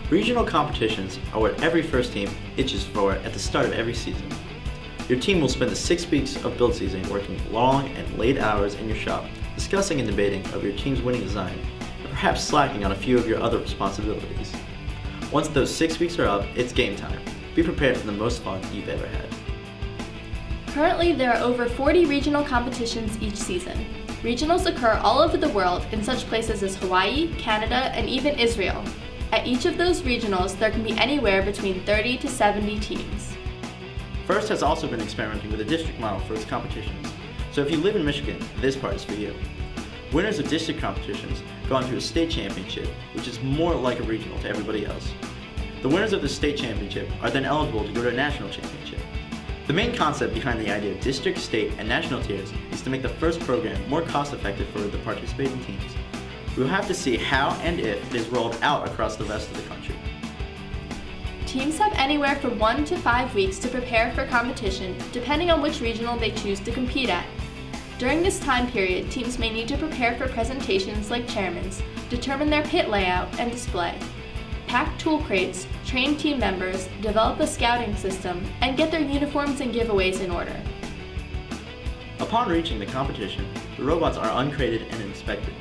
Regional competitions are what every first team itches for at the start of every season. Your team will spend the 6 weeks of build season working long and late hours in your shop, discussing and debating over your team's winning design, and perhaps slacking on a few of your other responsibilities. Once those 6 weeks are up, it's game time. Be prepared for the most fun you've ever had. Currently, there are over 40 regional competitions each season. Regionals occur all over the world in such places as Hawaii, Canada, and even Israel. At each of those regionals, there can be anywhere between 30 to 70 teams. FIRST has also been experimenting with a district model for its competitions, so if you live in Michigan, this part is for you. Winners of district competitions go on to a state championship, which is more like a regional to everybody else. The winners of the state championship are then eligible to go to a national championship. The main concept behind the idea of district, state, and national tiers is to make the FIRST program more cost-effective for the participating teams. We will have to see how and if it is rolled out across the rest of the country. Teams have anywhere from 1 to 5 weeks to prepare for competition, depending on which regional they choose to compete at. During this time period, teams may need to prepare for presentations like chairman's, determine their pit layout and display, pack tool crates, train team members, develop a scouting system, and get their uniforms and giveaways in order. Upon reaching the competition, the robots are uncrated and inspected.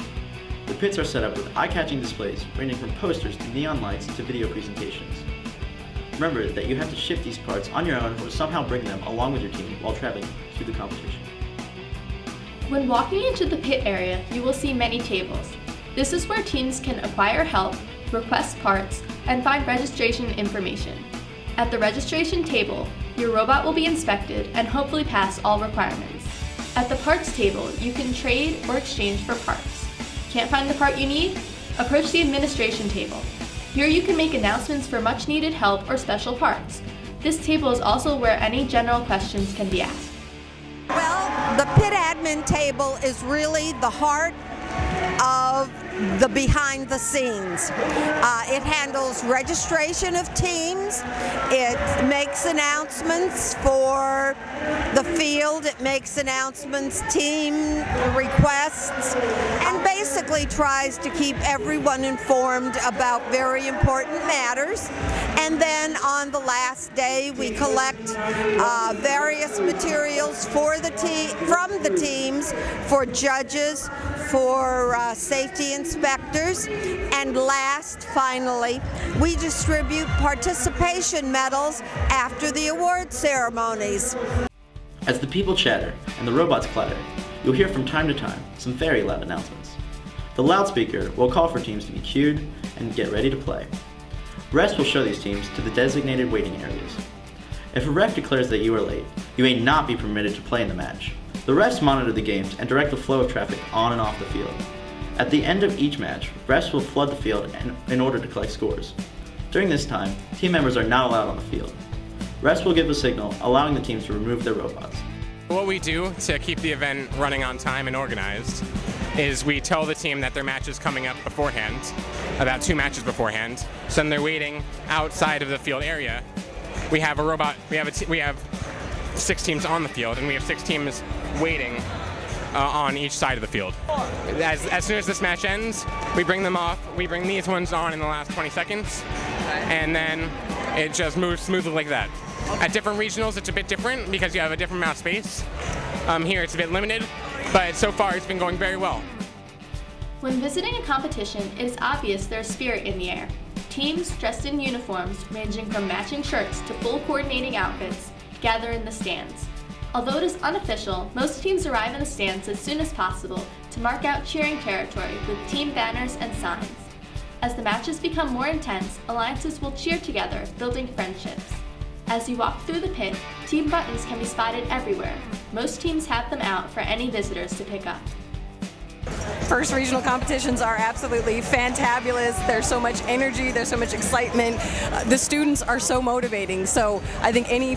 The pits are set up with eye-catching displays ranging from posters to neon lights to video presentations. Remember that you have to ship these parts on your own or somehow bring them along with your team while traveling to the competition. When walking into the pit area, you will see many tables. This is where teams can acquire help, request parts, and find registration information. At the registration table, your robot will be inspected and hopefully pass all requirements. At the parts table, you can trade or exchange for parts. Can't find the part you need? Approach the administration table. Here you can make announcements for much needed help or special parts. This table is also where any general questions can be asked. Well, the pit admin table is really the heart of the behind the scenes. It handles registration of teams, it makes announcements for the field, it makes announcements, team requests, and basically tries to keep everyone informed about very important matters. And then on the last day we collect various materials for from the teams, for judges, for safety inspectors, and last, finally, we distribute participation medals after the award ceremonies. As the people chatter and the robots clatter, you'll hear from time to time some very loud announcements. The loudspeaker will call for teams to be queued and get ready to play. Refs will show these teams to the designated waiting areas. If a ref declares that you are late, you may not be permitted to play in the match. The refs monitor the games and direct the flow of traffic on and off the field. At the end of each match, refs will flood the field in order to collect scores. During this time, team members are not allowed on the field. Refs will give a signal allowing the teams to remove their robots. What we do to keep the event running on time and organized is we tell the team that their match is coming up beforehand, about 2 matches beforehand, so then they're waiting outside of the field area. We have a robot, we have 6 teams on the field, and we have 6 teams waiting on each side of the field. As soon as this match ends, we bring them off. We bring these ones on in the last 20 seconds, and then it just moves smoothly like that. At different regionals, it's a bit different because you have a different amount of space. Here, it's a bit limited, but so far it's been going very well. When visiting a competition, it is obvious there's spirit in the air. Teams dressed in uniforms, ranging from matching shirts to full coordinating outfits, gather in the stands. Although it is unofficial, most teams arrive in the stands as soon as possible to mark out cheering territory with team banners and signs. As the matches become more intense, alliances will cheer together, building friendships. As you walk through the pit, team buttons can be spotted everywhere. Most teams have them out for any visitors to pick up. FIRST regional competitions are absolutely fantabulous. There's so much energy, there's so much excitement. The students are so motivating. So I think any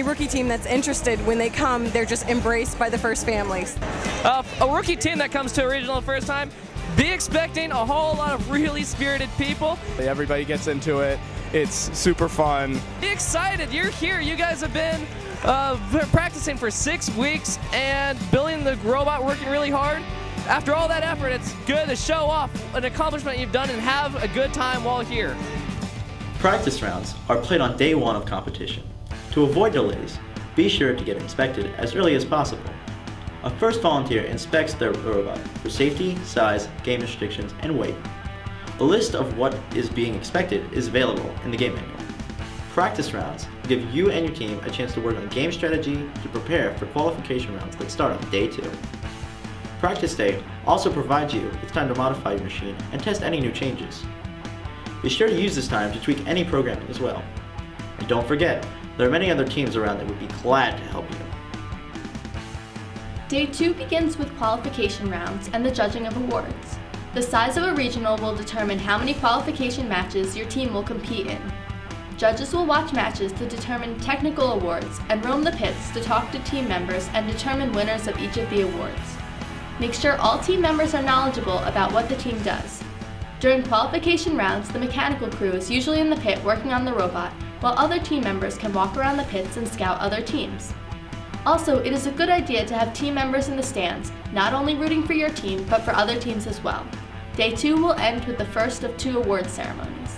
rookie team that's interested, when they come, they're just embraced by the FIRST families. A rookie team that comes to a regional the first time, be expecting a whole lot of really spirited people. Everybody gets into it. It's super fun. Be excited, you're here. You guys have been practicing for 6 weeks and building the robot, working really hard. After all that effort, it's good to show off an accomplishment you've done and have a good time while here. Practice rounds are played on day 1 of competition. To avoid delays, be sure to get inspected as early as possible. A first volunteer inspects their robot for safety, size, game restrictions, and weight. A list of what is being expected is available in the game manual. Practice rounds give you and your team a chance to work on game strategy to prepare for qualification rounds that start on day 2. Practice day also provides you with time to modify your machine and test any new changes. Be sure to use this time to tweak any programming as well. And don't forget, there are many other teams around that would be glad to help you. Day 2 begins with qualification rounds and the judging of awards. The size of a regional will determine how many qualification matches your team will compete in. Judges will watch matches to determine technical awards and roam the pits to talk to team members and determine winners of each of the awards. Make sure all team members are knowledgeable about what the team does. During qualification rounds, the mechanical crew is usually in the pit working on the robot, while other team members can walk around the pits and scout other teams. Also, it is a good idea to have team members in the stands, not only rooting for your team, but for other teams as well. Day 2 will end with the first of 2 award ceremonies.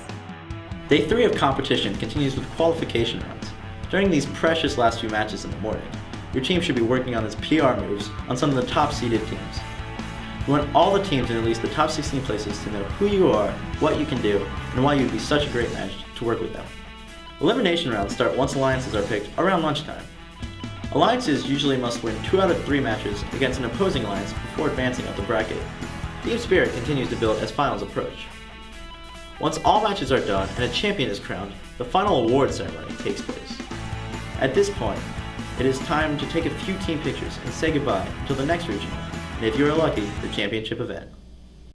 Day 3 of competition continues with qualification rounds. During these precious last few matches in the morning, your team should be working on its PR moves on some of the top seeded teams. We want all the teams in at least the top 16 places to know who you are, what you can do, and why you'd be such a great match to work with them. Elimination rounds start once alliances are picked around lunchtime. Alliances usually must win 2 out of 3 matches against an opposing alliance before advancing up the bracket. Team spirit continues to build as finals approach. Once all matches are done and a champion is crowned, the final award ceremony takes place. At this point, it is time to take a few team pictures and say goodbye until the next regional, and if you are lucky, the championship event.